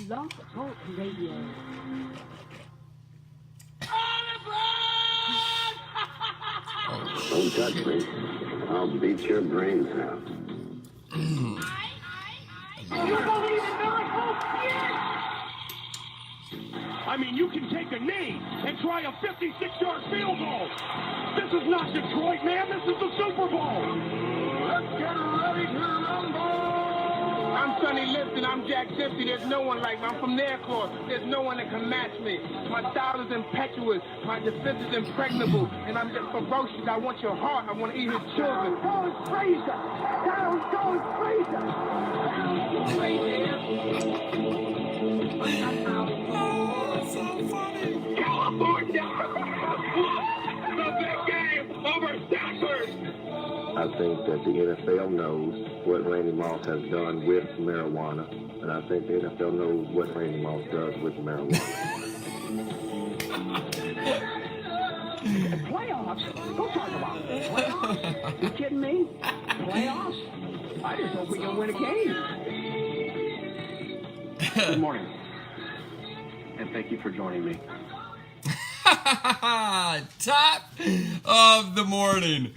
Blog Talk Radio. Don't touch me. I'll beat your brains out. You believe in miracles? I mean, you can take a knee and try a 56-yard field goal. This is not Detroit, man. This is the Super Bowl. Let's get ready to rumble. I'm Sonny Liston. I'm Jack Dempsey. There's no one like me. I'm from Nairclaw. There's no one that can match me. My style is impetuous. My defense is impregnable. And I'm just ferocious. I want your heart. I want to eat his children. Down goes Frazier. Down goes Frazier. California. The big game over Stanford. I think that the NFL knows what Randy Moss has done with marijuana, and I think the NFL knows what Randy Moss does with marijuana. Playoffs? Go talk about it. Playoffs? You kidding me? Playoffs? I just hope we can win a game. Good morning. And thank you for joining me. Top of the morning.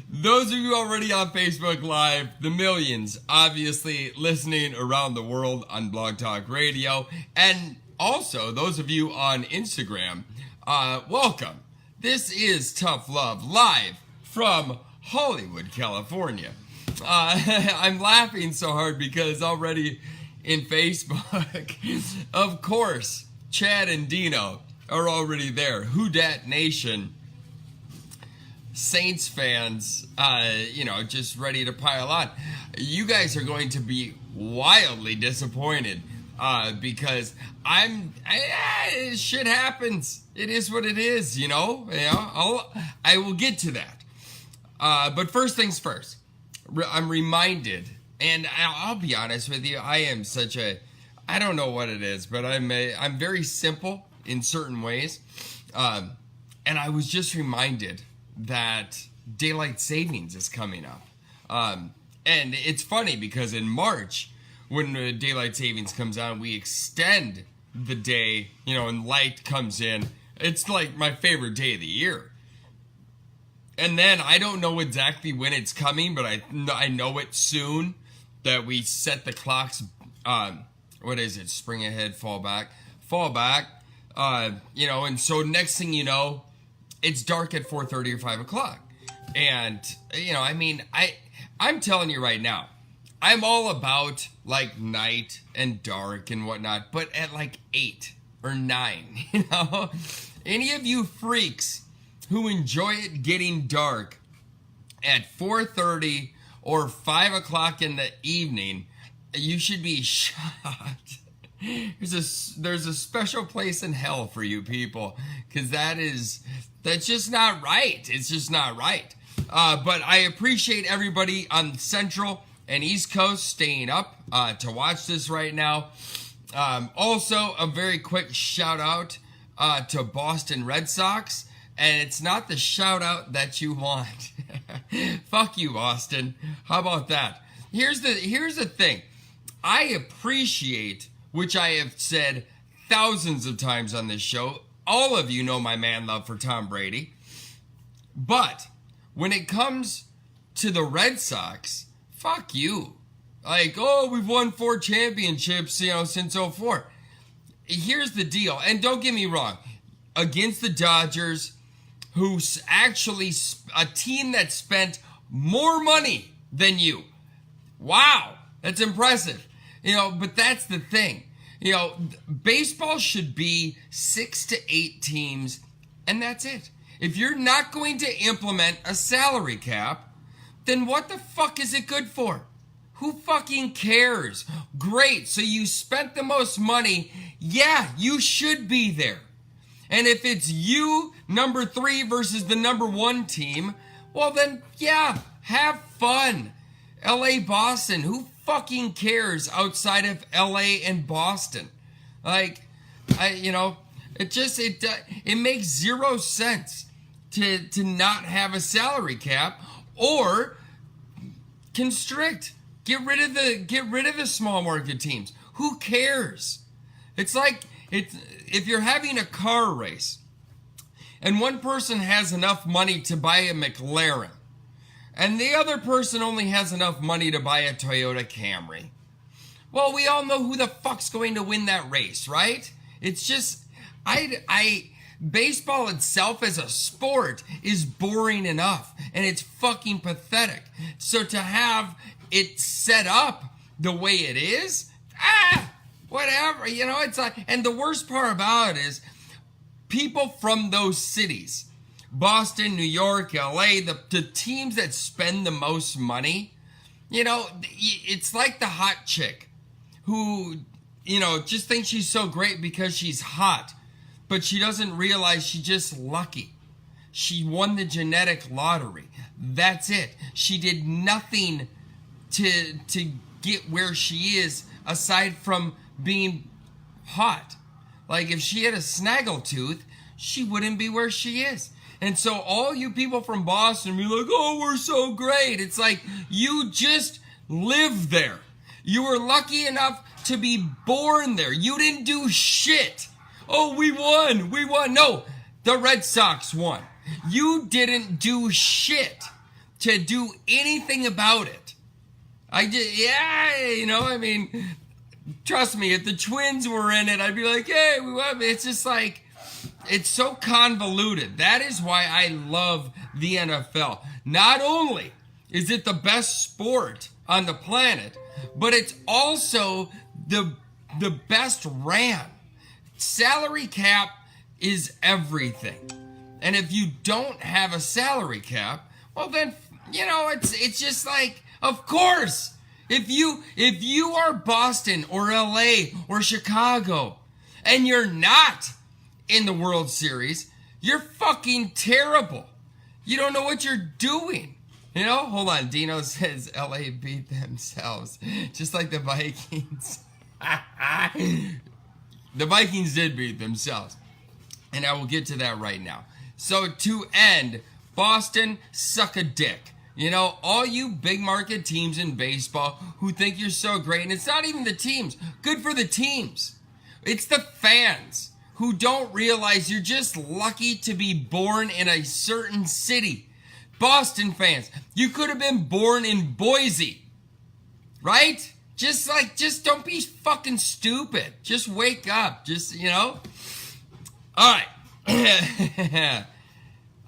Those of you already on Facebook Live, the millions obviously listening around the world on Blog Talk Radio, and also those of you on Instagram, welcome. This is Tough Love live from Hollywood, California. I'm laughing so hard because already in Facebook, of course, Chad and Dino are already there. Who Dat Nation, Saints fans, just ready to pile on. You guys are going to be wildly disappointed because shit happens. It is what it is, I will get to that. But first things first, I'm reminded, and I'll be honest with you, I am I don't know what it is, but I'm very simple in certain ways. And I was just reminded that daylight savings is coming up. And it's funny because in March, when daylight savings comes on, we extend the day, and light comes in. It's like my favorite day of the year. And then I don't know exactly when it's coming, but I know it soon, that we set the clocks, what is it, spring ahead, fall back, and so next thing you know, it's dark at 4:30 or 5 o'clock. And, I'm telling you right now, I'm all about, night and dark and whatnot, but at, 8 or 9, Any of you freaks who enjoy it getting dark at 4:30 or 5 o'clock in the evening, you should be shocked. There's a special place in hell for you people, because that's just not right. It's just not right. But I appreciate everybody on Central and East Coast staying up to watch this right now. Also, a very quick shout out to Boston Red Sox, and it's not the shout out that you want. Fuck you, Boston. How about that? Here's the thing. I appreciate, which I have said thousands of times on this show, all of you know my man love for Tom Brady. But when it comes to the Red Sox, fuck you. We've won 4 championships, since 04. Here's the deal, and don't get me wrong, against the Dodgers, who's actually a team that spent more money than you. Wow, that's impressive. But that's the thing. Baseball should be 6 to 8 teams, and that's it. If you're not going to implement a salary cap, then what the fuck is it good for? Who fucking cares? Great, so you spent the most money. Yeah, you should be there. And if it's you, number 3, versus the number 1 team, well then, yeah, have fun. LA, Boston, who fucking cares outside of LA and Boston? It makes zero sense to not have a salary cap or constrict. Get rid of the small market teams. Who cares? It's like if you're having a car race and one person has enough money to buy a McLaren and the other person only has enough money to buy a Toyota Camry. Well, we all know who the fuck's going to win that race, right? It's just, baseball itself as a sport is boring enough, and it's fucking pathetic. So to have it set up the way it is, whatever, it's like, and the worst part about it is people from those cities, Boston, New York, LA, the teams that spend the most money, it's like the hot chick who, just thinks she's so great because she's hot, but she doesn't realize she's just lucky. She won the genetic lottery. That's it. She did nothing to get where she is aside from being hot. Like if she had a snaggletooth, she wouldn't be where she is. And so all you people from Boston be like, oh, we're so great. It's like you just live there. You were lucky enough to be born there. You didn't do shit. Oh, we won. No, the Red Sox won. You didn't do shit to do anything about it. Trust me, if the Twins were in it, I'd be like, hey, we won. It's just like, it's so convoluted. That is why I love the NFL. Not only is it the best sport on the planet, but it's also the best ran. Salary cap is everything. And if you don't have a salary cap, well then, it's just like, of course, if you are Boston or LA or Chicago and you're not in the World Series, you're fucking terrible. You don't know what you're doing. Hold on. Dino says LA beat themselves, just like the Vikings. The Vikings did beat themselves. And I will get to that right now. So to end, Boston, suck a dick. All you big market teams in baseball who think you're so great, and it's not even the teams. Good for the teams. It's the fans who don't realize you're just lucky to be born in a certain city. Boston fans, you could have been born in Boise, right? Just don't be fucking stupid. Just wake up. All right.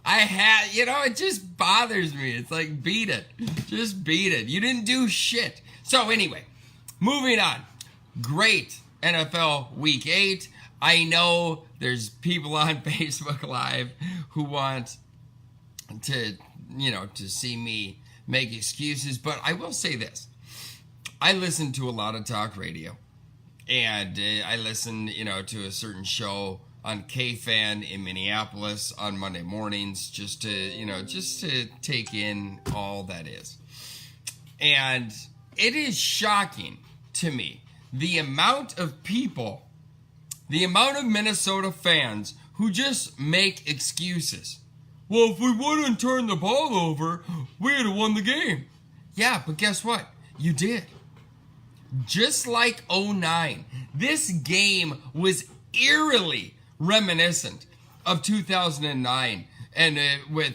It just bothers me. It's like, beat it. Just beat it. You didn't do shit. So anyway, moving on. Great NFL Week 8. I know there's people on Facebook Live who want to see me make excuses, but I will say this. I listen to a lot of talk radio, and I listen, to a certain show on K-Fan in Minneapolis on Monday mornings just to take in all that is. And it is shocking to me the amount of Minnesota fans who just make excuses. Well, if we wouldn't turn the ball over, we'd have won the game. Yeah, but guess what? You did. Just like 2009, this game was eerily reminiscent of 2009. And with,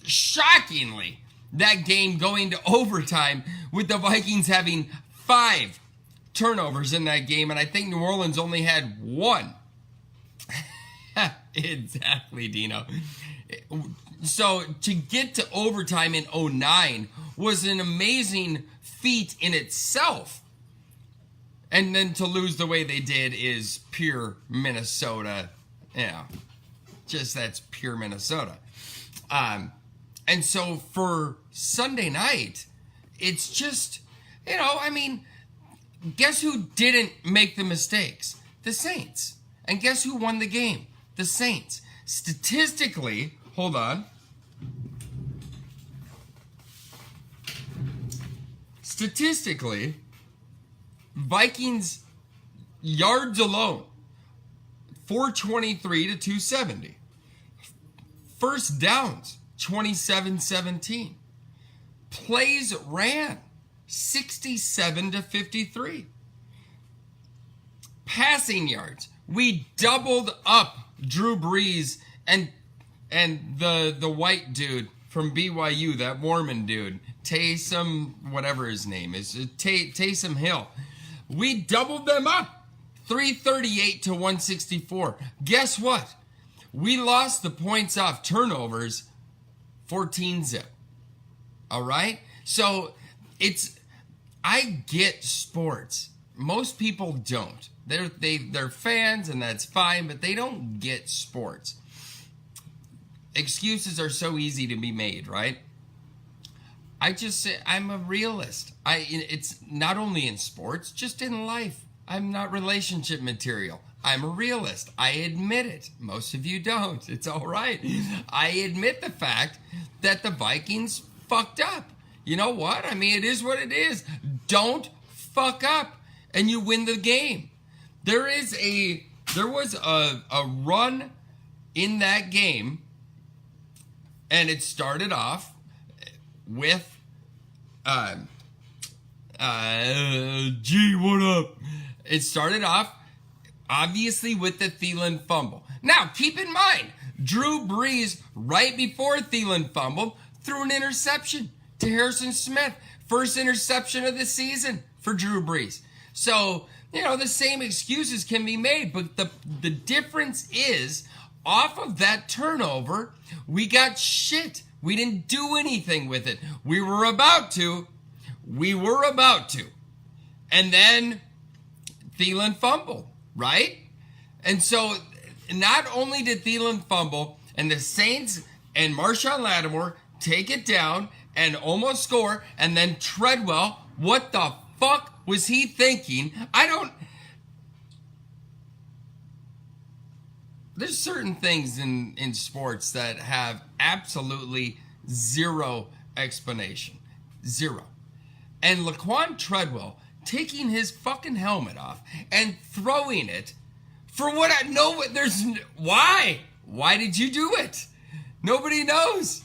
shockingly, that game going to overtime with the Vikings having 5 turnovers in that game. And I think New Orleans only had 1. Exactly, Dino. So to get to overtime in 2009 was an amazing feat in itself. And then to lose the way they did is pure Minnesota. That's pure Minnesota. And so for Sunday night, it's just, guess who didn't make the mistakes? The Saints. And guess who won the game? The Saints. Statistically, hold on. Statistically, Vikings yards alone, 423 to 270. First downs, 27-17. Plays ran, 67 to 53. passing yards. We doubled up Drew Brees and the white dude from BYU, that Mormon dude, Taysom, whatever his name is, Taysom Hill. We doubled them up, 338 to 164. Guess what? We lost the points off turnovers, 14-0. All right? So I get sports. Most people don't. They're fans, and that's fine, but they don't get sports. Excuses are so easy to be made, right? I just say I'm a realist. It's not only in sports, just in life. I'm not relationship material. I'm a realist. I admit it. Most of you don't. It's all right. I admit the fact that the Vikings fucked up. You know what? I mean, it is what it is. Don't fuck up, and you win the game. There was a run in that game, and it started off with gee, what up? It started off obviously with the Thielen fumble. Now, keep in mind, Drew Brees, right before Thielen fumbled, threw an interception to Harrison Smith. First interception of the season for Drew Brees. So, the same excuses can be made, but the difference is, off of that turnover, we got shit. We didn't do anything with it. We were about to. And then Thielen fumbled, right? And so not only did Thielen fumble, and the Saints and Marshawn Lattimore take it down and almost score, and then Treadwell, what the fuck was he thinking? There's certain things in sports that have absolutely zero explanation. Zero. And Laquan Treadwell taking his fucking helmet off and throwing it for what I know. Why? Why did you do it? Nobody knows.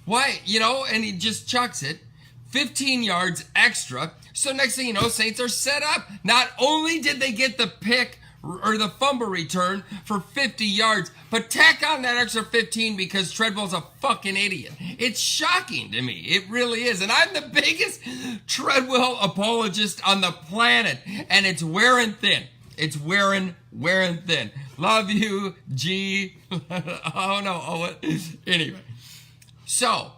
Why? And he just chucks it 15 yards extra. So next thing you know, Saints are set up. Not only did they get the pick or the fumble return for 50 yards, but tack on that extra 15 because Treadwell's a fucking idiot. It's shocking to me. It really is. And I'm the biggest Treadwell apologist on the planet. And it's wearing thin. It's wearing thin. Love you, G. Oh, no. Oh, anyway. So,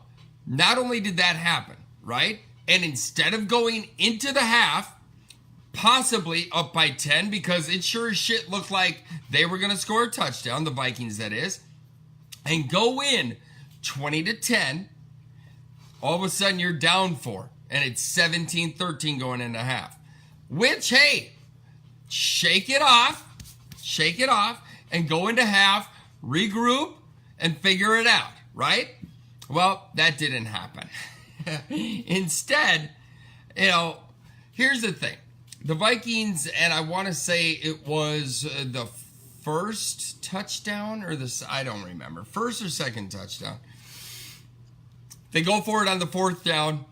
not only did that happen, right? And instead of going into the half, possibly up by 10, because it sure as shit looked like they were going to score a touchdown, the Vikings that is, and go in 20-10, all of a sudden you're down 4, and it's 17-13 going into half. Which, hey, shake it off, and go into half, regroup, and figure it out, right? Well, that didn't happen. Instead, here's the thing. The Vikings, and I want to say it was the first touchdown I don't remember. First or second touchdown. They go for it on the fourth down,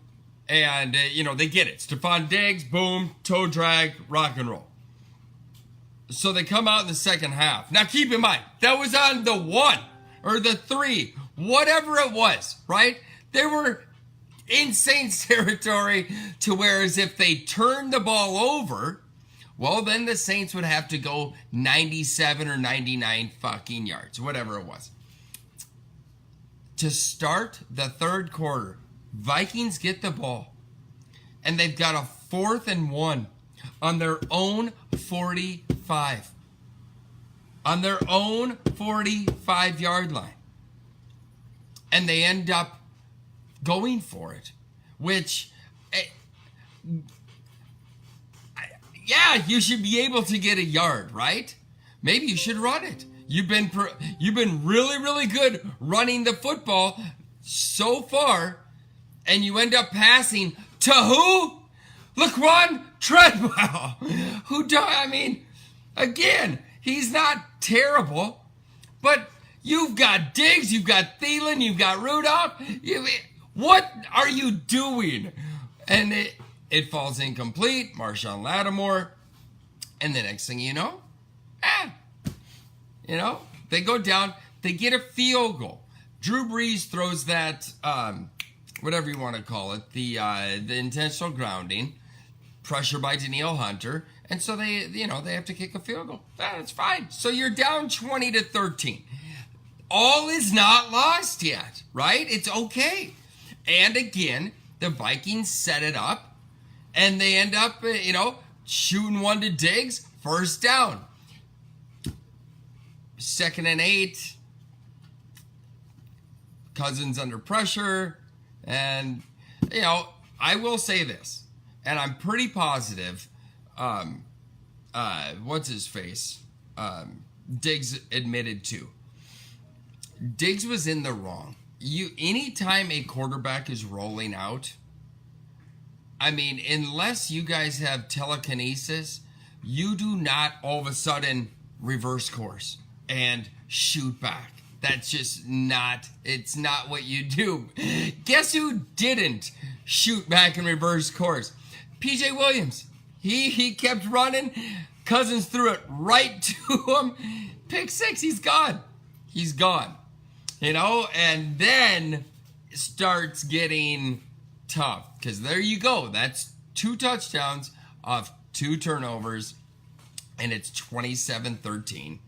and, they get it. Stephon Diggs, boom, toe drag, rock and roll. So they come out in the second half. Now, keep in mind, that was on the 1 or the 3, whatever it was, right? They were in Saints territory to where as if they turned the ball over, well, then the Saints would have to go 97 or 99 fucking yards, whatever it was. To start the third quarter, Vikings get the ball, and they've got a 4th and 1 on their own 45. On their own 45-yard line. And they end up going for it, which, you should be able to get a yard, right? Maybe you should run it. You've been really, really good running the football so far, and you end up passing to who? Laquan Treadwell. Again, he's not terrible, but you've got Diggs, you've got Thielen, you've got Rudolph. What are you doing? And it falls incomplete. Marshawn Lattimore And the next thing you know, they go down, they get a field goal. Drew Brees throws that, whatever you want to call it, the intentional grounding, pressure by Danielle Hunter, and so they have to kick a field goal. That's fine. So you're down 20-13. All is not lost yet, right? It's okay. And again, the Vikings set it up, and they end up, shooting one to Diggs, first down. 2nd and 8. Cousins under pressure. And, I will say this, and I'm pretty positive, what's his face? Diggs admitted to. Diggs was in the wrong. Anytime a quarterback is rolling out, I mean, unless you guys have telekinesis, you do not all of a sudden reverse course and shoot back. That's just it's not what you do. Guess who didn't shoot back and reverse course? PJ Williams. He kept running. Cousins threw it right to him. Pick 6, he's gone. He's gone. And then it starts getting tough. Because there you go. That's 2 touchdowns off 2 turnovers. And it's 27-13.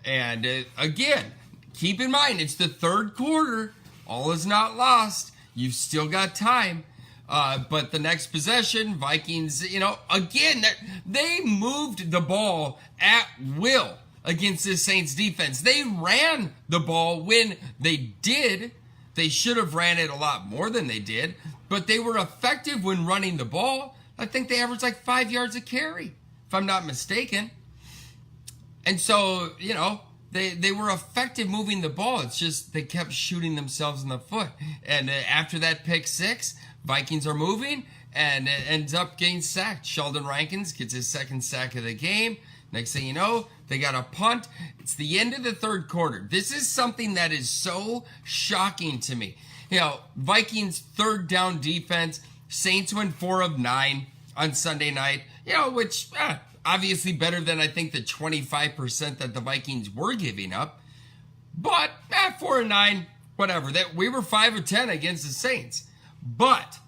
And again, keep in mind, it's the 3rd quarter. All is not lost. You've still got time. But the next possession, Vikings, again, they moved the ball at will against the Saints defense. They ran the ball when they did. They should have ran it a lot more than they did, but they were effective when running the ball. I think they averaged like 5 yards a carry, if I'm not mistaken. And so, they were effective moving the ball. It's just they kept shooting themselves in the foot. And after that pick 6, Vikings are moving, and it ends up getting sacked. Sheldon Rankins gets his 2nd sack of the game. Next thing you know, they got a punt. It's the end of the 3rd quarter. This is something that is so shocking to me. Vikings 3rd down defense. Saints went 4 of 9 on Sunday night, which obviously better than I think the 25% that the Vikings were giving up. But 4 of 9, whatever. That we were 5 of 10 against the Saints. But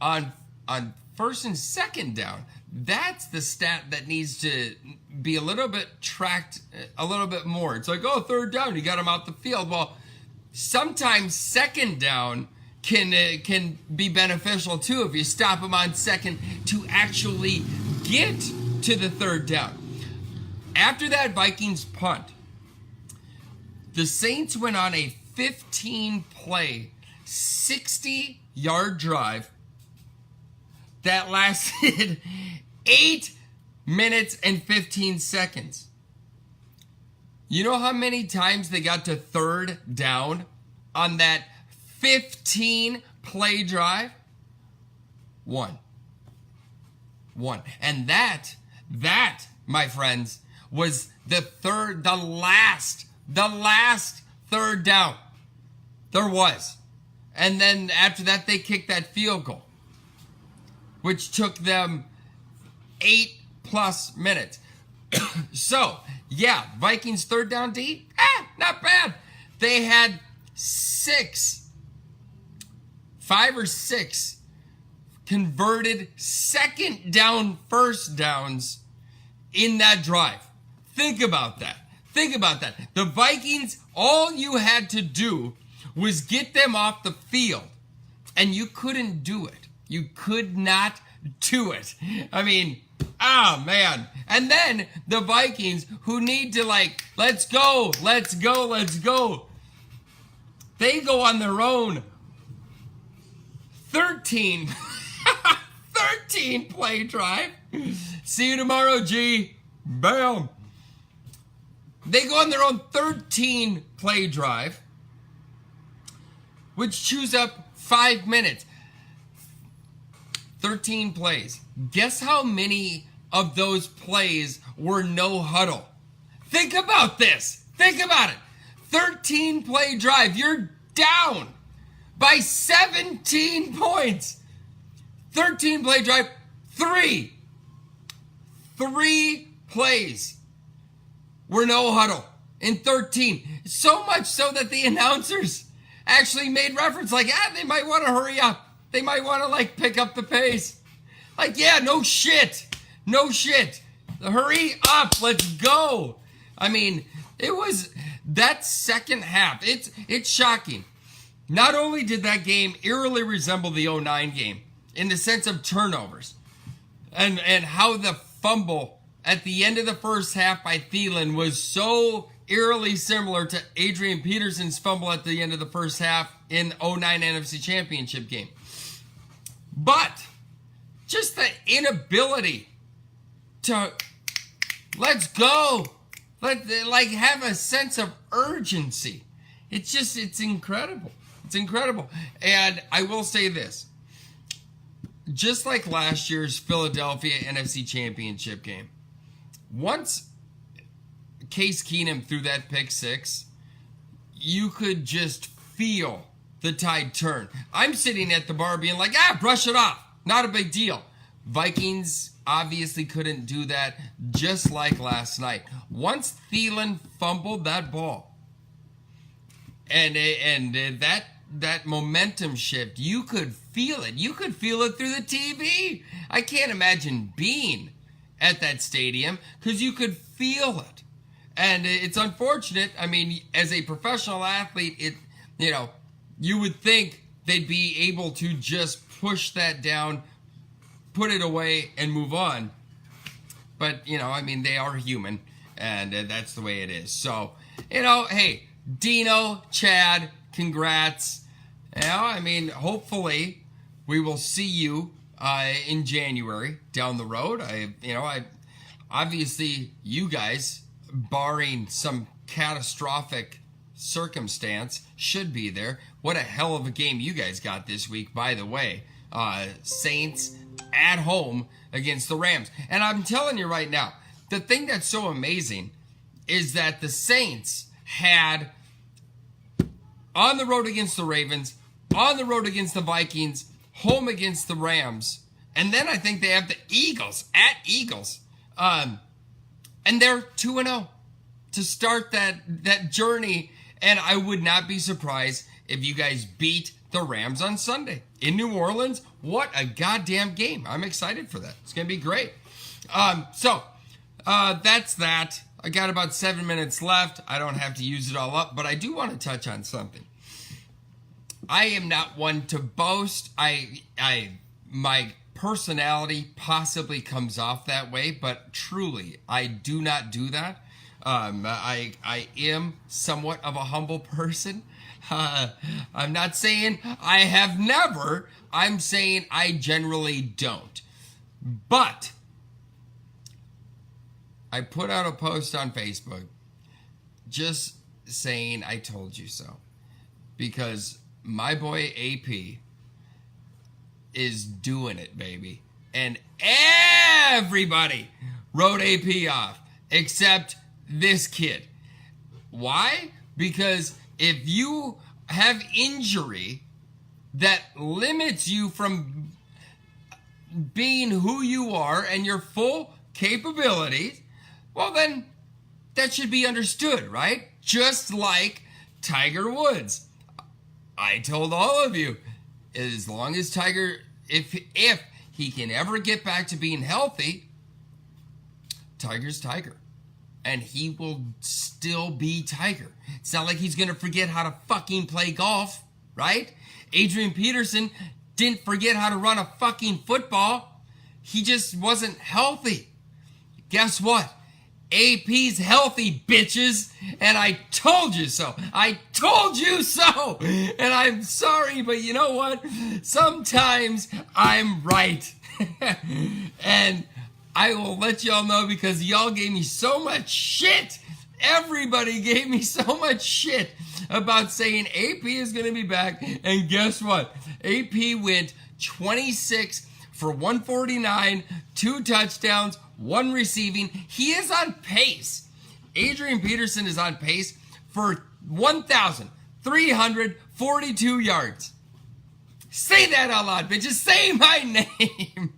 on 1st and 2nd down, that's the stat that needs to be a little bit tracked a little bit more. It's like, 3rd down, you got them out the field. Well, sometimes 2nd down can be beneficial too if you stop them on 2nd to actually get to the 3rd down. After that Vikings punt, the Saints went on a 15-play, 60-yard drive that lasted 8 minutes and 15 seconds. You know how many times they got to 3rd down on that 15-play drive? One. And that, my friends, was the last 3rd down there was. And then after that, they kicked that field goal, which took them 8+ minutes. So, yeah, Vikings 3rd down D, not bad. They had 5 or 6 converted 2nd down first downs in that drive. Think about that. The Vikings, all you had to do was get them off the field, and you couldn't do it. You could not do it. I mean, man. And then the Vikings, who need to let's go. They go on their own 13 play drive. See you tomorrow, G. Bam. They go on their own 13 play drive, which chews up 5 minutes. 13 plays. Guess how many of those plays were no huddle? Think about this. Think about it. 13 play drive. You're down by 17 points. 13 play drive. 3 3 plays were no huddle in 13. So much so that the announcers actually made reference like, they might want to hurry up. They might want to like pick up the pace. Like, yeah, no shit. No shit. Hurry up. Let's go. I mean, it was that second half. It's shocking. Not only did that game eerily resemble the 09 game in the sense of turnovers and how the fumble at the end of the first half by Thielen was so eerily similar to Adrian Peterson's fumble at the end of the first half in 09 NFC Championship game. But just the inability to let's go, like have a sense of urgency. It's incredible. It's incredible. And I will say this. Just like last year's Philadelphia NFC Championship game, once Case Keenum threw that pick 6, you could just feel the tide turn. I'm sitting at the bar being like, brush it off. Not a big deal. Vikings obviously couldn't do that, just like last night. Once Thielen fumbled that ball, and that momentum shift, you could feel it. You could feel it through the TV. I can't imagine being at that stadium because you could feel it. And it's unfortunate. I mean, as a professional athlete, you would think they'd be able to just push that down, put it away, and move on. But, I mean, they are human, and that's the way it is. So, hey, Dino, Chad, congrats. I mean, hopefully we will see you in January down the road. I obviously you guys, barring some catastrophic circumstance, should be there. What a hell of a game you guys got this week, by the way. Saints at home against the Rams. And I'm telling you right now, the thing that's so amazing is that the Saints had on the road against the Ravens, on the road against the Vikings, home against the Rams, and then I think they have the Eagles, at Eagles. And they're 2-0 to start that journey. And I would not be surprised if you guys beat the Rams on Sunday in New Orleans. What a goddamn game. I'm excited for that. It's going to be great. So that's that. I got about 7 minutes left. I don't have to use it all up, but I do want to touch on something. I am not one to boast. My personality possibly comes off that way, but truly, I do not do that. I am somewhat of a humble person. I'm not saying I have never. I'm saying I generally don't. But I put out a post on Facebook just saying I told you so. Because my boy AP is doing it, baby. And everybody wrote AP off except this kid. Why? Because if you have injury that limits you from being who you are and your full capabilities, well then that should be understood, right? Just like Tiger Woods. I told all of you, as long as Tiger, if he can ever get back to being healthy, Tiger's Tiger. And he will still be Tiger. It's not like he's going to forget how to fucking play golf, right? Adrian Peterson didn't forget how to run a fucking football. He just wasn't healthy. Guess what? AP's healthy, bitches. And I told you so. I told you so. And I'm sorry, but you know what? Sometimes I'm right. And I will let y'all know because y'all gave me so much shit. Everybody gave me so much shit about saying AP is going to be back. And guess what? AP went 26 for 149, 2 touchdowns, 1 receiving. He is on pace. Adrian Peterson is on pace for 1,342 yards. Say that out loud, bitches. Say my name.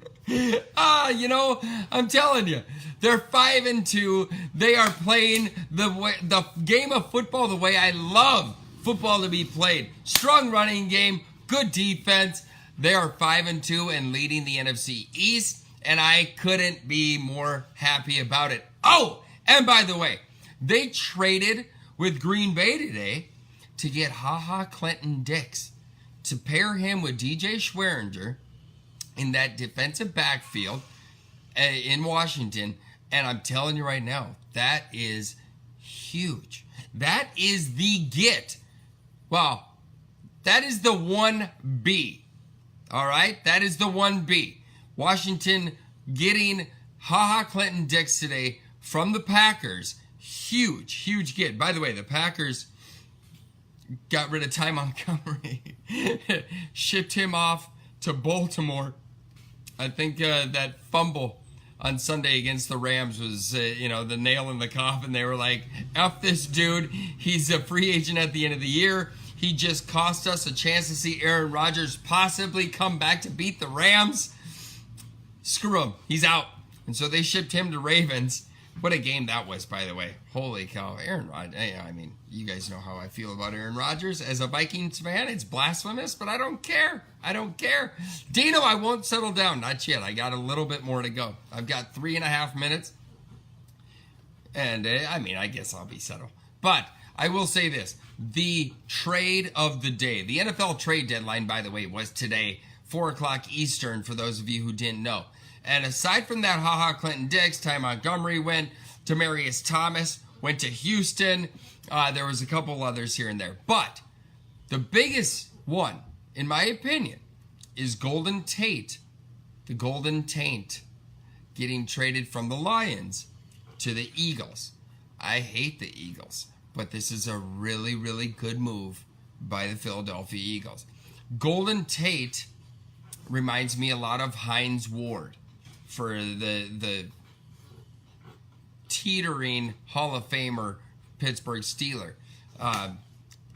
I'm telling you, They're 5-2. They are playing the game of football the way I love football to be played. Strong running game, good defense. They are 5-2 and leading the NFC East, and I couldn't be more happy about it. Oh, and by the way, they traded with Green Bay today to get Clinton Dix to pair him with DJ Schweringer in that defensive backfield in Washington. And I'm telling you right now, that is huge. That is the get. Well, that is the 1B. All right? That is the 1B. Washington getting Clinton Dix today from the Packers. Huge get. By the way, the Packers got rid of Ty Montgomery. Shipped him off to Baltimore. I think that fumble on Sunday against the Rams was, the nail in the coffin. They were like, F this dude. He's a free agent at the end of the year. He just cost us a chance to see Aaron Rodgers possibly come back to beat the Rams. Screw him. He's out. And so they shipped him to Ravens. What a game that was, by the way. Holy cow. Aaron Rodgers. I mean, you guys know how I feel about Aaron Rodgers. As a Vikings fan, it's blasphemous, but I don't care. I don't care. Dino, I won't settle down. Not yet. I got a little bit more to go. I've got 3.5 minutes. And, I guess I'll be settled. But I will say this. The trade of the day. The NFL trade deadline, by the way, was today, 4 o'clock Eastern, for those of you who didn't know. And aside from that, Clinton Dix, Ty Montgomery went, Demaryius Thomas went to Houston. There was a couple others here and there. But the biggest one, in my opinion, is Golden Tate, the Golden Taint, getting traded from the Lions to the Eagles. I hate the Eagles, but this is a really, really good move by the Philadelphia Eagles. Golden Tate reminds me a lot of Hines Ward for the teetering Hall of Famer Pittsburgh Steeler.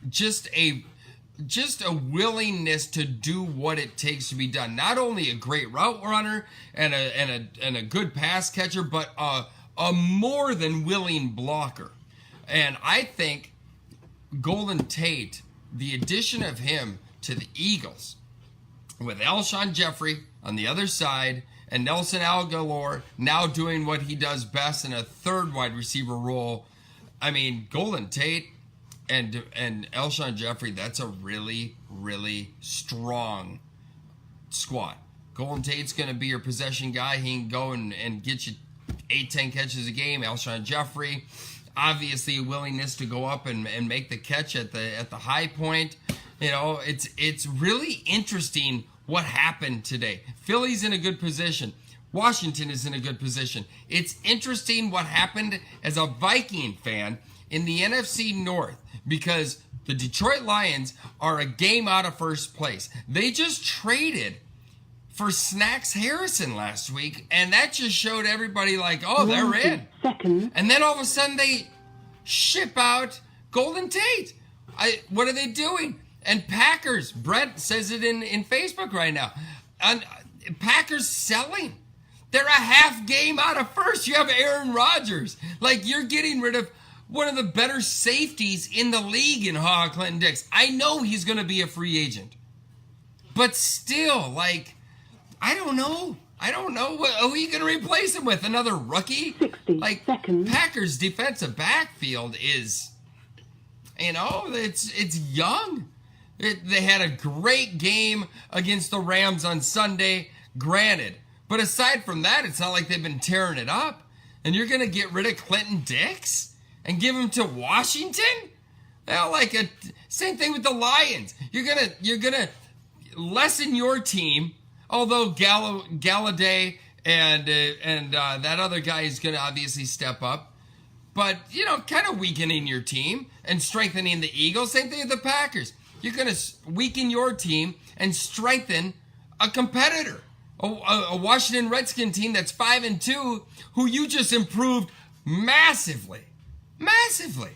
Just a willingness to do what it takes to be done. Not only a great route runner and a good pass catcher, but a more than willing blocker. And I think Golden Tate, the addition of him to the Eagles, with Alshon Jeffrey on the other side, and Nelson Aguilar now doing what he does best in a third wide receiver role. I mean, Golden Tate and Alshon Jeffrey, that's a really, really strong squad. Golden Tate's going to be your possession guy. He can go and get you 8-10 catches a game. Alshon Jeffrey, obviously a willingness to go up and make the catch at the high point. It's really interesting what happened today. Philly's in a good position. Washington is in a good position. It's interesting what happened as a Viking fan in the NFC North, because the Detroit Lions are a game out of first place. They just traded for Snacks Harrison last week, and that just showed everybody like, oh, they're in. Seconds. And then all of a sudden they ship out Golden Tate. What are they doing? And Packers, Brent says it in Facebook right now. And Packers selling. They're a half game out of first. You have Aaron Rodgers. Like, you're getting rid of one of the better safeties in the league in Clinton Dix. I know he's going to be a free agent. But still, like, I don't know. Who are you going to replace him with? Another rookie? 60 seconds. Packers' defensive backfield is, it's young. They had a great game against the Rams on Sunday, granted. But aside from that, it's not like they've been tearing it up. And you're going to get rid of Clinton Dix and give him to Washington? Same thing with the Lions. You're gonna lessen your team. Although Galladay and that other guy is going to obviously step up. But, kind of weakening your team and strengthening the Eagles. Same thing with the Packers. You're going to weaken your team and strengthen a competitor. A Washington Redskin team that's 5-2, who you just improved massively. Massively.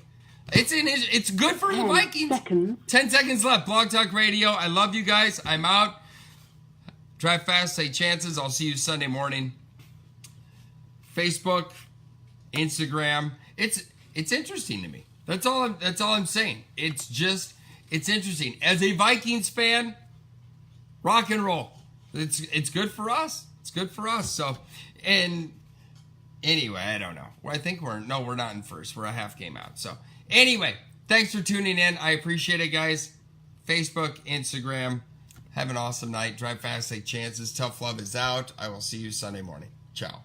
It's good for the Vikings. 10 seconds left. Blog Talk Radio. I love you guys. I'm out. Drive fast, take chances. I'll see you Sunday morning Facebook, Instagram. It's interesting to me. That's all I'm saying. It's interesting. As a Vikings fan, rock and roll. It's good for us. It's good for us. So, and anyway, I don't know. I think we're not in first. We're a half game out. So, anyway, thanks for tuning in. I appreciate it, guys. Facebook, Instagram. Have an awesome night. Drive fast, take chances. Tough love is out. I will see you Sunday morning. Ciao.